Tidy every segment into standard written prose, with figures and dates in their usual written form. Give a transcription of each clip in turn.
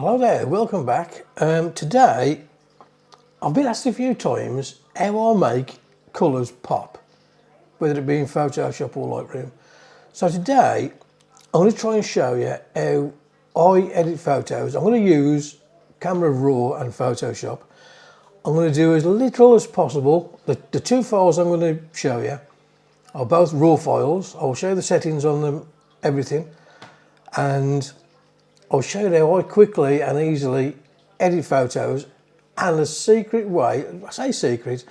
Hello there, welcome back. Today, I've been asked a few times how I make colours pop, whether it be in Photoshop or Lightroom. So today, I'm going to try and show you how I edit photos. I'm going to use Camera Raw and Photoshop. I'm going to do as little as possible. The two files I'm going to show you are both raw files. I'll show you the settings on them, everything, and I'll show you how I quickly and easily edit photos. And a secret way, I say secret,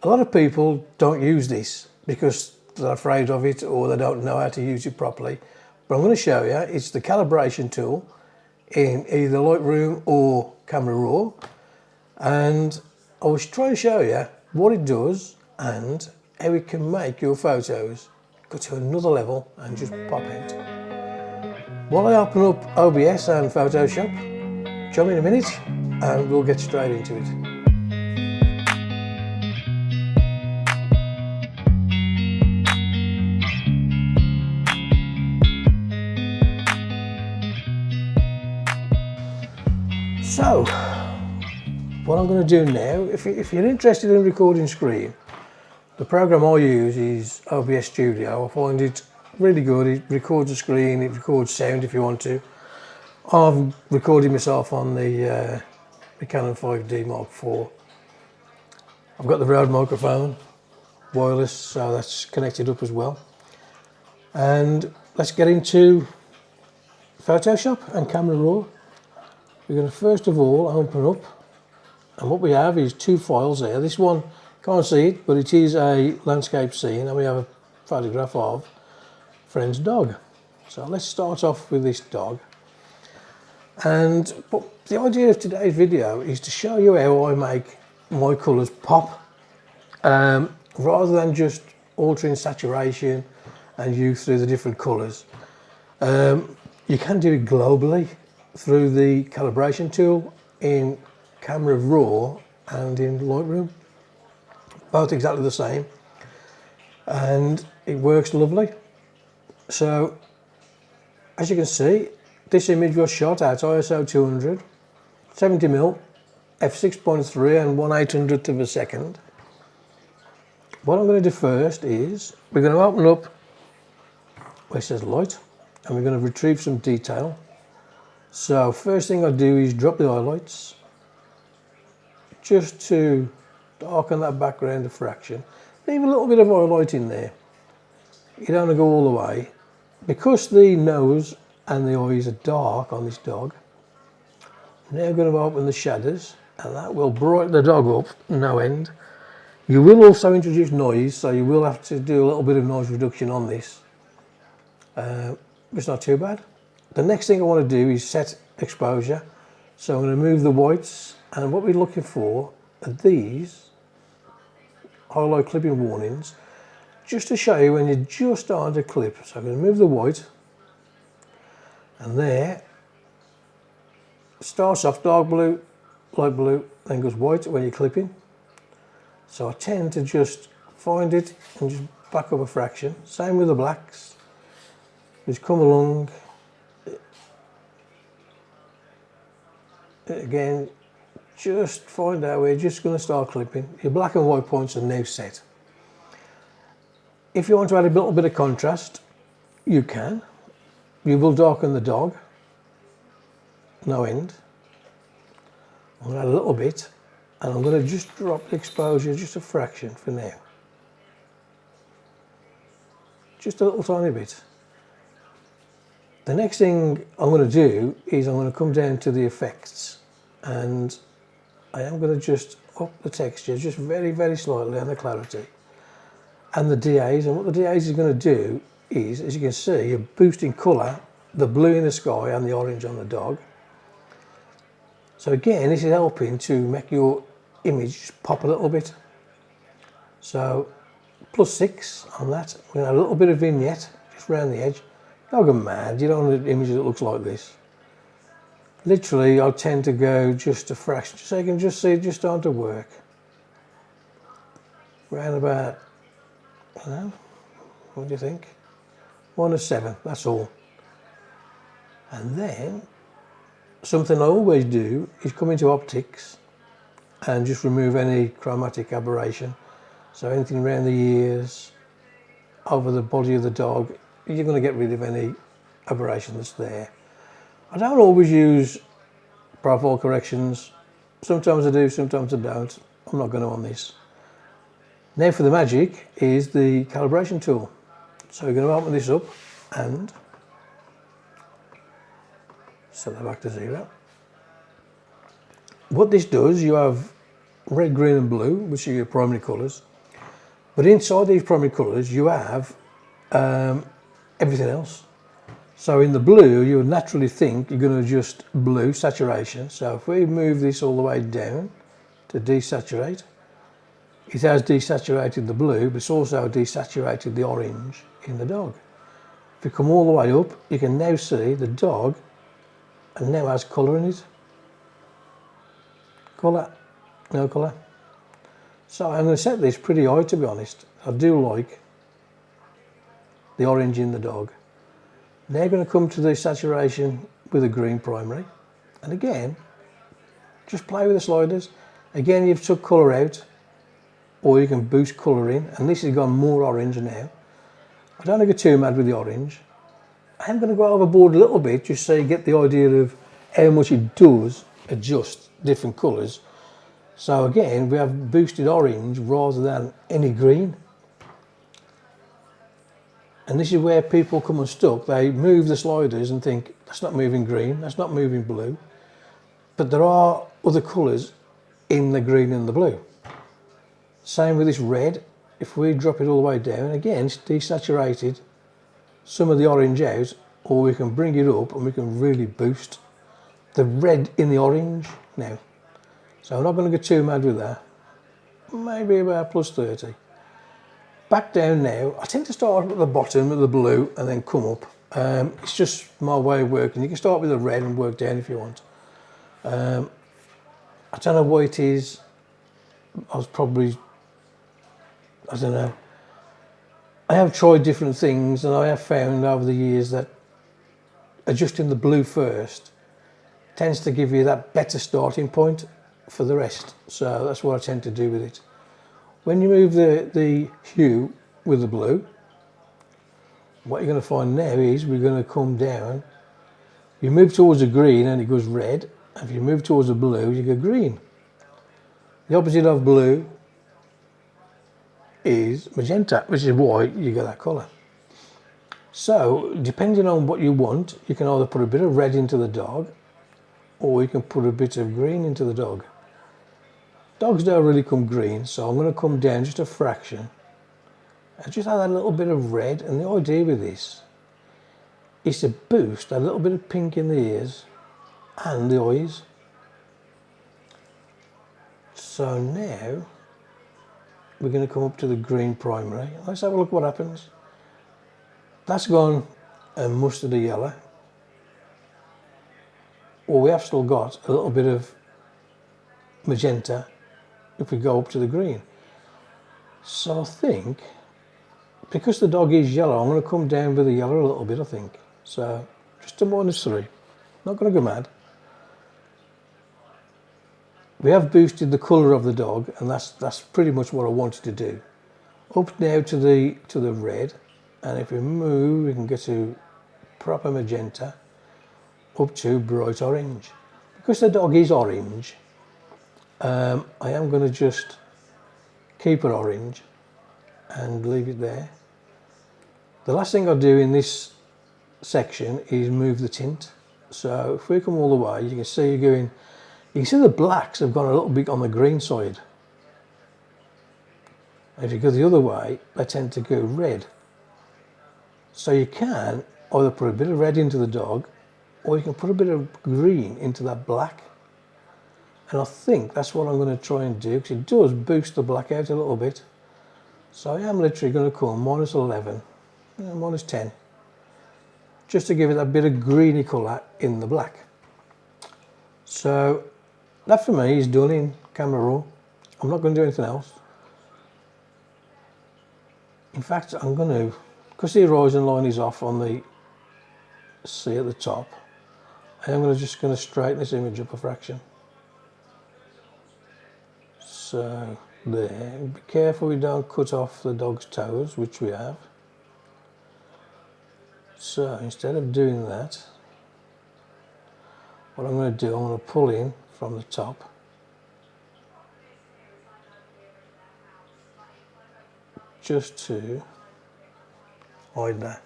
a lot of people don't use this because they're afraid of it or they don't know how to use it properly. But I'm going to show you, it's the calibration tool in either Lightroom or Camera Raw. And I will try and show you what it does and how it can make your photos go to another level and just pop out. While I open up OBS and Photoshop, join me in a minute and we'll get straight into it. So, what I'm going to do now, if you're interested in recording screen, the program I use is OBS Studio. I find it really good. It records the screen, it records sound if you want to. I've recorded myself on the Canon 5D Mark IV. I've got the Rode microphone, wireless, so that's connected up as well. And let's get into Photoshop and Camera Raw. We're going to first of all open up, and what we have is two files there. This one, can't see it, but it is a landscape scene, and we have a photograph of friend's dog. So let's start off with this dog. And the idea of today's video is to show you how I make my colours pop, rather than just altering saturation and use through the different colours. You can do it globally through the calibration tool in Camera Raw and in Lightroom. Both exactly the same, and it works lovely. So, as you can see, this image was shot at ISO 200, 70mm, f6.3 and 1/800th of a second. What I'm going to do first is, we're going to open up where it says light, and we're going to retrieve some detail. So first thing I do is drop the highlights, just to darken that background a fraction. Leave a little bit of highlight in there. You don't want to go all the way. Because the nose and the eyes are dark on this dog, I'm now going to open the shadows, and that will brighten the dog up no end. You will also introduce noise, so you will have to do a little bit of noise reduction on this. It's not too bad. The next thing I want to do is set exposure. So I'm going to move the whites, and what we're looking for are these highlight clipping warnings, just to show you when you're just starting to clip. So I'm going to move the white, and there starts off dark blue, light blue, then goes white when you're clipping. So I tend to just find it and just back up a fraction. Same with the blacks. Just come along. Again, just find out where you're just going to start clipping. Your black and white points are now set. If you want to add a little bit of contrast, you can. You will darken the dog, no end. I'm going to add a little bit, and I'm going to just drop the exposure just a fraction for now. Just a little tiny bit. The next thing I'm going to do is I'm going to come down to the effects, and I am going to just up the texture just very, very slightly, and the clarity and the DAs. And what the DAs is going to do is, as you can see, you're boosting colour, the blue in the sky and the orange on the dog. So again, this is helping to make your image pop a little bit. So +6 on that. We're going to have a little bit of vignette just around the edge. Don't go mad, you don't want an image that looks like this. Literally, I tend to go just a fraction, so you can just see it just starting to work. Round about, I don't know, what do you think? 1 to 7, that's all. And then something I always do is come into optics and just remove any chromatic aberration. So anything around the ears, over the body of the dog, you're going to get rid of any aberration that's there. I don't always use profile corrections. Sometimes I do, sometimes I don't. I'm not going to on this. Now for the magic is the calibration tool. So we're going to open this up and set that back to 0. What this does, you have red, green and blue, which are your primary colours. But inside these primary colours, you have everything else. So in the blue, you would naturally think you're going to adjust blue saturation. So if we move this all the way down to desaturate, it has desaturated the blue, but it's also desaturated the orange in the dog. If you come all the way up, you can now see the dog and now has colour in it. Colour, no colour. So I'm going to set this pretty high, to be honest. I do like the orange in the dog. Now I'm going to come to the saturation with a green primary. And again, just play with the sliders. Again, you've took colour out, or you can boost colour in. And this has gone more orange now. I don't want to get too mad with the orange. I'm going to go overboard a little bit just so you get the idea of how much it does adjust different colours. So again, we have boosted orange rather than any green. And this is where people come unstuck. They move the sliders and think, that's not moving green, that's not moving blue. But there are other colours in the green and the blue. Same with this red. If we drop it all the way down, again, it's desaturated some of the orange out, or we can bring it up and we can really boost the red in the orange now. So I'm not going to get too mad with that. Maybe about plus 30. Back down now. I tend to start at the bottom of the blue and then come up. It's just my way of working. You can start with the red and work down if you want. I don't know what it is. I don't know. I have tried different things and I have found over the years that adjusting the blue first tends to give you that better starting point for the rest. So that's what I tend to do with it. When you move the hue with the blue, what you're going to find now is we're going to come down. You move towards the green and it goes red. If you move towards the blue, you go green. The opposite of blue is magenta, which is why you get that colour. So depending on what you want, you can either put a bit of red into the dog, or you can put a bit of green into the dog. Dogs don't really come green, so I'm going to come down just a fraction and just add a little bit of red. And the idea with this is to boost a little bit of pink in the ears and the eyes. So now we're going to come up to the green primary. Let's have a look what happens. That's gone a mustardy yellow. Well, we have still got a little bit of magenta if we go up to the green. So I think, because the dog is yellow, I'm going to come down with the yellow a little bit, I think. So just a -3. Not going to go mad. We have boosted the colour of the dog, and that's pretty much what I wanted to do. Up now to the red, and if we move, we can get to proper magenta, up to bright orange. Because the dog is orange, I am going to just keep it orange and leave it there. The last thing I'll do in this section is move the tint. So if we come all the way, you can see you can see the blacks have gone a little bit on the green side. If you go the other way, they tend to go red. So you can either put a bit of red into the dog, or you can put a bit of green into that black. And I think that's what I'm going to try and do, because it does boost the black out a little bit. So I am literally going to come -11, -10, just to give it a bit of greeny colour in the black. So that for me is done in camera raw. I'm not going to do anything else. In fact, I'm going to, because the horizon line is off on the C at the top, And I'm just going to straighten this image up a fraction. So there, be careful we don't cut off the dog's toes, which we have. So instead of doing that, what I'm going to do, I'm going to pull in from the top. Just to hide that.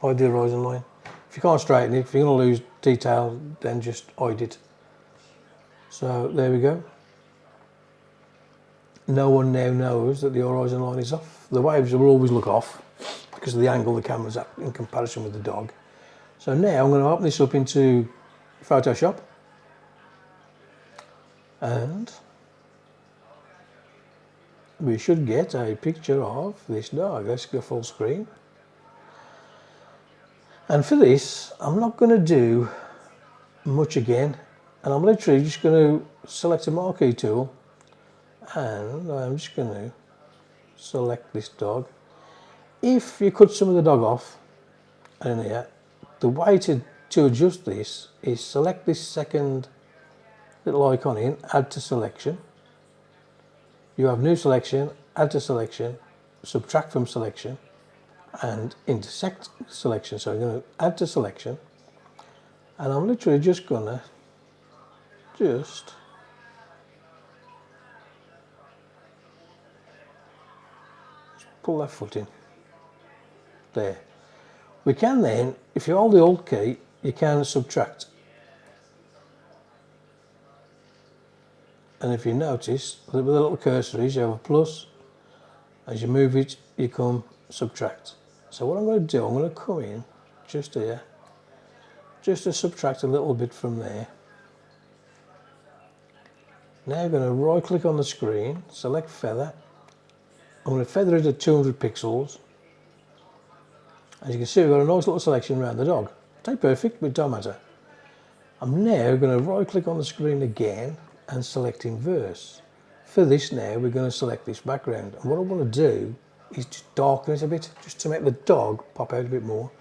Hide the horizon line. If you can't straighten it, if you're going to lose detail, then just hide it. So there we go. No one now knows that the horizon line is off. The waves will always look off because of the angle the camera's at in comparison with the dog. So now I'm going to open this up into Photoshop, and we should get a picture of this dog. Let's go full screen. And for this, I'm not going to do much again, and I'm literally just going to select a marquee tool, and I'm just going to select this dog. If you cut some of the dog off in here, the way to adjust this is select this second little icon in, add to selection. You have new selection, add to selection, subtract from selection, and intersect selection. So I'm going to add to selection, and I'm literally just going to pull that foot in. There. We can then, if you hold the Alt key, you can subtract. And if you notice, with the little cursor is, you have a plus. As you move it, you come subtract. So what I'm going to do, I'm going to come in just here, just to subtract a little bit from there. Now I'm going to right click on the screen, select feather. I'm going to feather it at 200 pixels. As you can see, we've got a nice little selection around the dog. It ain't perfect, but it don't matter. I'm now going to right click on the screen again and select inverse. For this now, we're going to select this background. And what I want to do is just darken it a bit, just to make the dog pop out a bit more.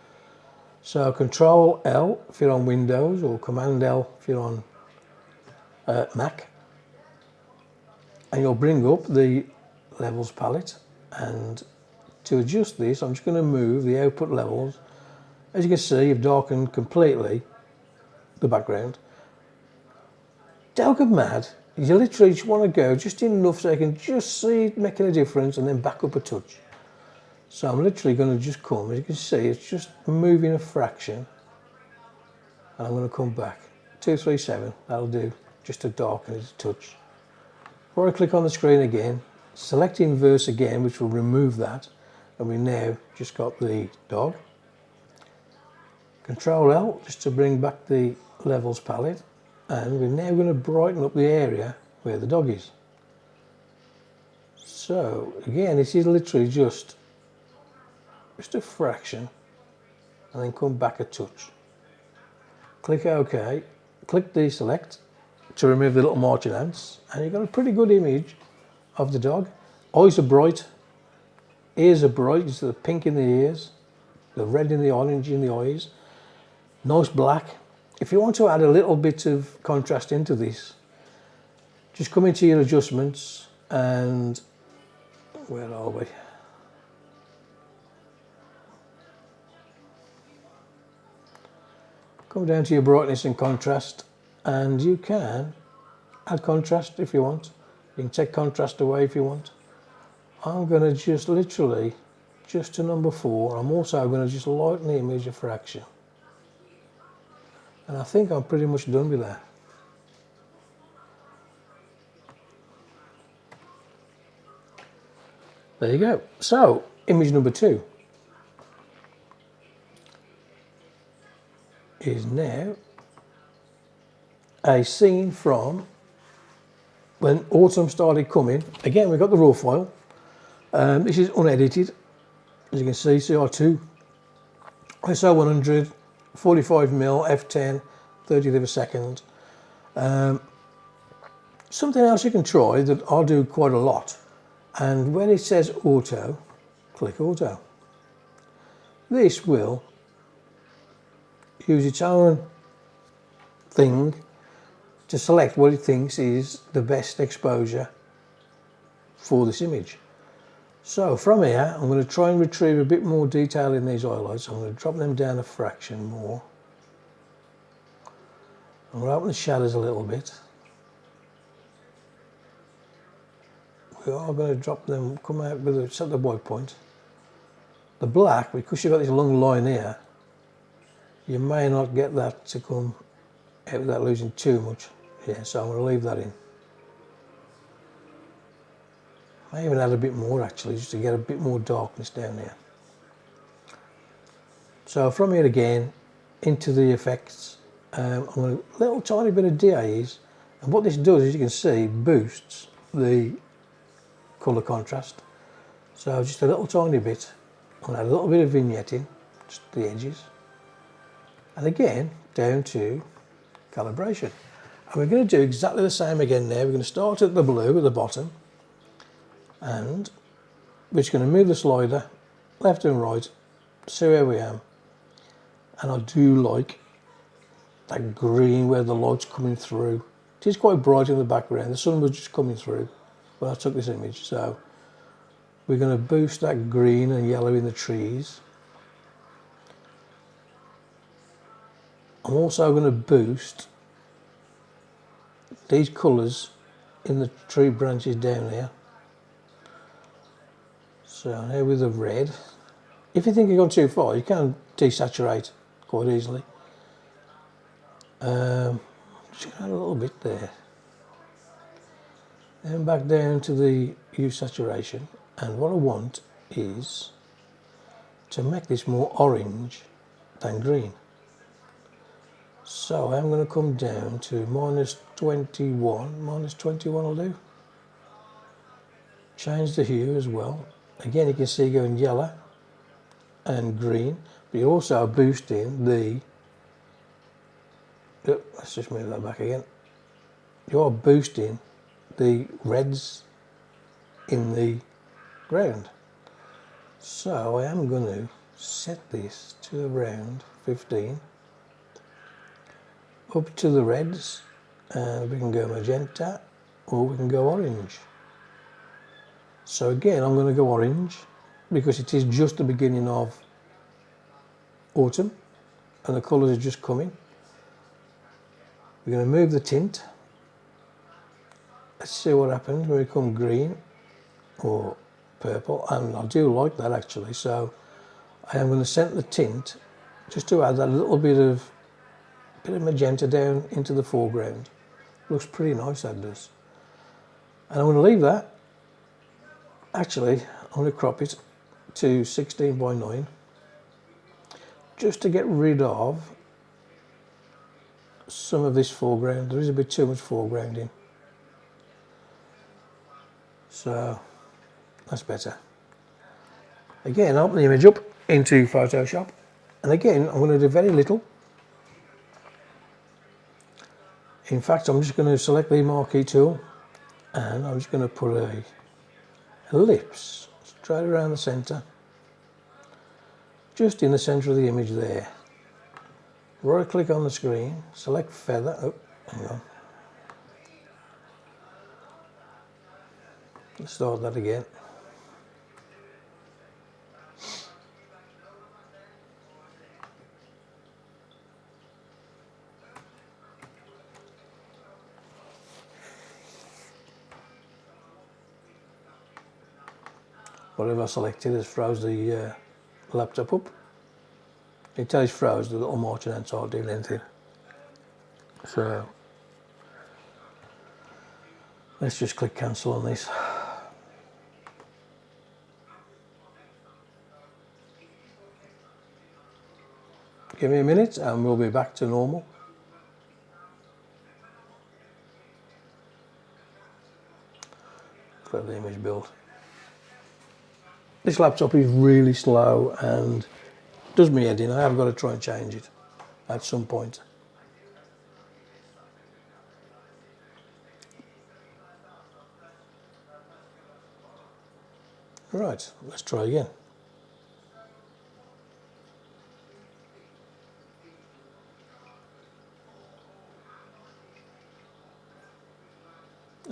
So Control L if you're on Windows, or Command L if you're on Mac. And you'll bring up the levels palette, and to adjust this, I'm just going to move the output levels. As you can see, you've darkened completely the background. Don't get mad. You literally just want to go just enough so you can just see it making a difference, and then back up a touch. So I'm literally going to just come, as you can see, it's just moving a fraction, and I'm going to come back. 237, that'll do, just to darken it a touch. Before I click on the screen again, select inverse again, which will remove that, and we now just got the dog. Control L just to bring back the levels palette, and we're now going to brighten up the area where the dog is. So again, this is literally just a fraction, and then come back a touch. Click OK, click deselect to remove the little marching ants, and you've got a pretty good image of the dog. Eyes are bright, ears are bright, so the pink in the ears, the red in the orange in the eyes, nice black. If you want to add a little bit of contrast into this, just come into your adjustments, and where are we? Come down to your brightness and contrast, and you can add contrast if you want. You can take contrast away if you want. I'm going to just literally, just to number 4, I'm also going to just lighten the image a fraction. And I think I'm pretty much done with that. There you go. So, image number 2 is now a scene from when autumn started coming. Again, we've got the raw file. This is unedited. As you can see, CR2, ISO 100, 45mm, f10, 30th of a second. Something else you can try that I'll do quite a lot, and when it says auto, click auto. This will use its own thing to select what it thinks is the best exposure for this image. So from here, I'm going to try and retrieve a bit more detail in these highlights. I'm going to drop them down a fraction more. I'm going to open the shadows a little bit. We are going to drop them, come out with a, set the white point. The black, because you've got this long line here, you may not get that to come out without losing too much. Yeah, so I'm going to leave that in. I even add a bit more actually, just to get a bit more darkness down here. So from here again, into the effects, I'm going to little tiny bit of DAs, and what this does, as you can see, boosts the colour contrast. So just a little tiny bit. I'm going to add a little bit of vignetting, just the edges, and again down to calibration. And we're going to do exactly the same again now. We're going to start at the blue at the bottom, and we're just going to move the slider left and right, see where we am. And I do like that green where the light's coming through. It is quite bright in the background. The sun was just coming through when I took this image. So we're going to boost that green and yellow in the trees. I'm also going to boost these colours in the tree branches down here. So now with the red. If you think you've gone too far, you can desaturate quite easily. Just going to add a little bit there. Then back down to the hue saturation, and what I want is to make this more orange than green. So I'm going to come down to -21, -21 will do. Change the hue as well. Again, you can see going yellow and green, but you're also boosting the, let's just move that back again. You're boosting the reds in the ground. So I am going to set this to around 15. Up to the reds, and we can go magenta or we can go orange. So again, I'm going to go orange because it is just the beginning of autumn and the colours are just coming. We're going to move the tint. Let's see what happens when we come green or purple, and I do like that actually. So I am going to set the tint just to add that little bit of magenta down into the foreground. Looks pretty nice, that does. And I'm going to leave that. Actually, I'm going to crop it to 16:9 just to get rid of some of this foreground. There is a bit too much foreground in. So that's better. Again, open the image up into Photoshop, and again I'm going to do very little. In fact, I'm just going to select the marquee tool and I'm just going to put a ellipse straight around the centre, just in the centre of the image there. Right click on the screen, select feather. Oh, hang on. Let's start that again. Whatever I selected has froze the laptop up. Until it's froze, the little marching ants aren't doing anything. So let's just click cancel on this. Give me a minute and we'll be back to normal. Let the image build. This laptop is really slow and does me head in. I have got to try and change it at some point. Right, let's try again.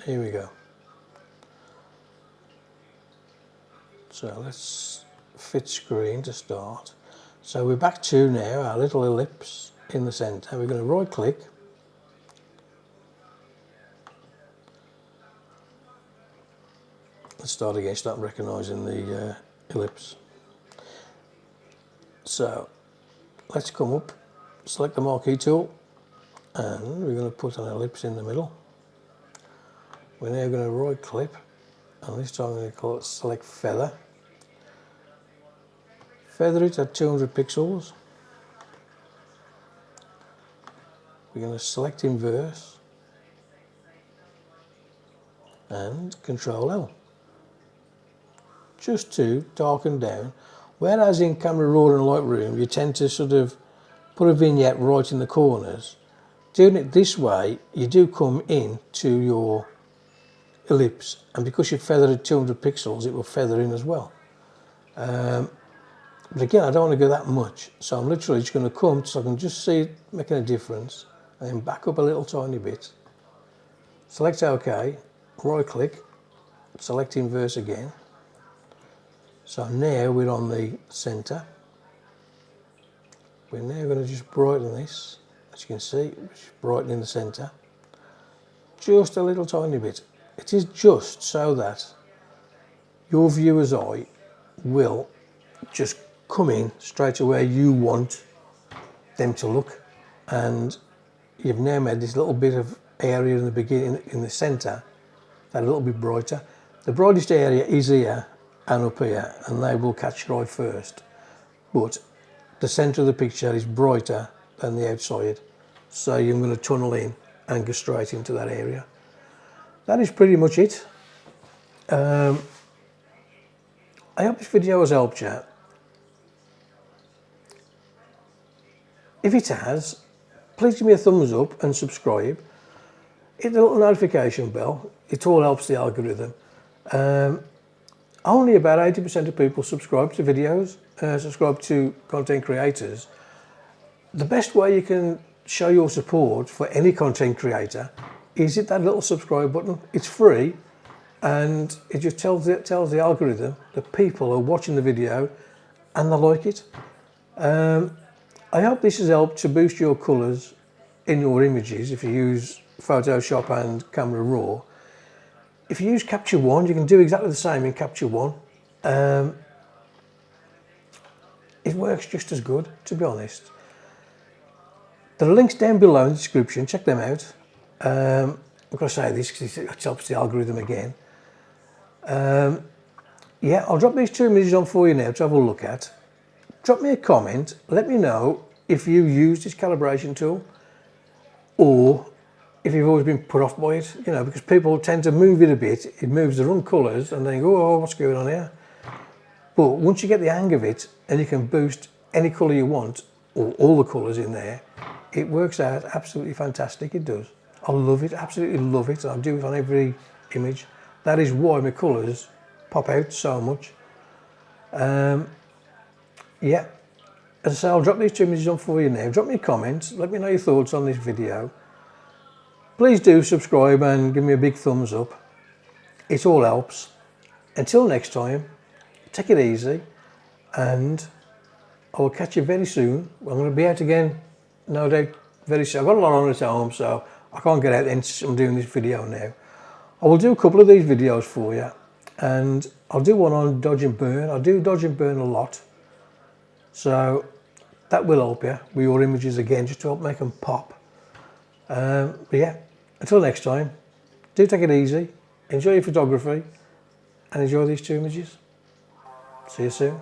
Here we go. So let's fit screen to start. So we're back to now our little ellipse in the centre. We're going to right click. Let's start again, start recognising the ellipse. So let's come up, select the marquee tool, and we're going to put an ellipse in the middle. We're now going to right click, and this time I'm going to call it select feather. Feather it at 200 pixels. We're going to select inverse and Control L. Just to darken down. Whereas in Camera Raw and Lightroom you tend to sort of put a vignette right in the corners, doing it this way you do come in to your ellipse, and because you've feathered at 200 pixels it will feather in as well. But again, I don't want to go that much, so I'm literally just going to come so I can just see it making a difference, and then back up a little tiny bit. Select OK, right click, select inverse again. So now we're on the centre. We're now going to just brighten this. As you can see, it's brightening the centre. Just a little tiny bit. It is just so that your viewer's eye will just come in straight to where you want them to look. And you've now made this little bit of area in the beginning, in the centre, that a little bit brighter. The brightest area is here and up here, and they will catch your eye first. But the centre of the picture is brighter than the outside, so you're going to tunnel in and go straight into that area. That is pretty much it. I hope this video has helped you. If it has, please give me a thumbs up and subscribe. Hit the little notification bell. It all helps the algorithm. Only about 80% of people subscribe to videos, subscribe to content creators. The best way you can show your support for any content creator is hit that little subscribe button. It's free, and it just tells the algorithm that people are watching the video and they like it. I hope this has helped to boost your colours in your images if you use Photoshop and Camera Raw. If you use Capture One, you can do exactly the same in Capture One. It works just as good, to be honest. There are links down below in the description, check them out. I'm going to say this because it helps the algorithm again. Yeah, I'll drop these 2 images on for you now to have a look at. Drop me a comment, let me know if you use this calibration tool or if you've always been put off by it, you know, because people tend to move it a bit, it moves the wrong colours and they go, oh, what's going on here? But once you get the hang of it and you can boost any colour you want, or all the colours in there, it works out absolutely fantastic, it does. I love it, absolutely love it, and I do it on every image. That is why my colours pop out so much. Yeah, as I say, I'll drop these 2 images on for you now. Drop me a comment, let me know your thoughts on this video. Please do subscribe and give me a big thumbs up. It all helps. Until next time, take it easy, and I will catch you very soon. I'm going to be out again, no doubt, very soon. I've got a lot on at home, so I can't get out and I'm doing this video now. I will do a couple of these videos for you, and I'll do one on dodge and burn. I do dodge and burn a lot, so that will help you with your images again, just to help make them pop. But yeah, until next time, do take it easy, enjoy your photography, and enjoy these 2 images. See you soon.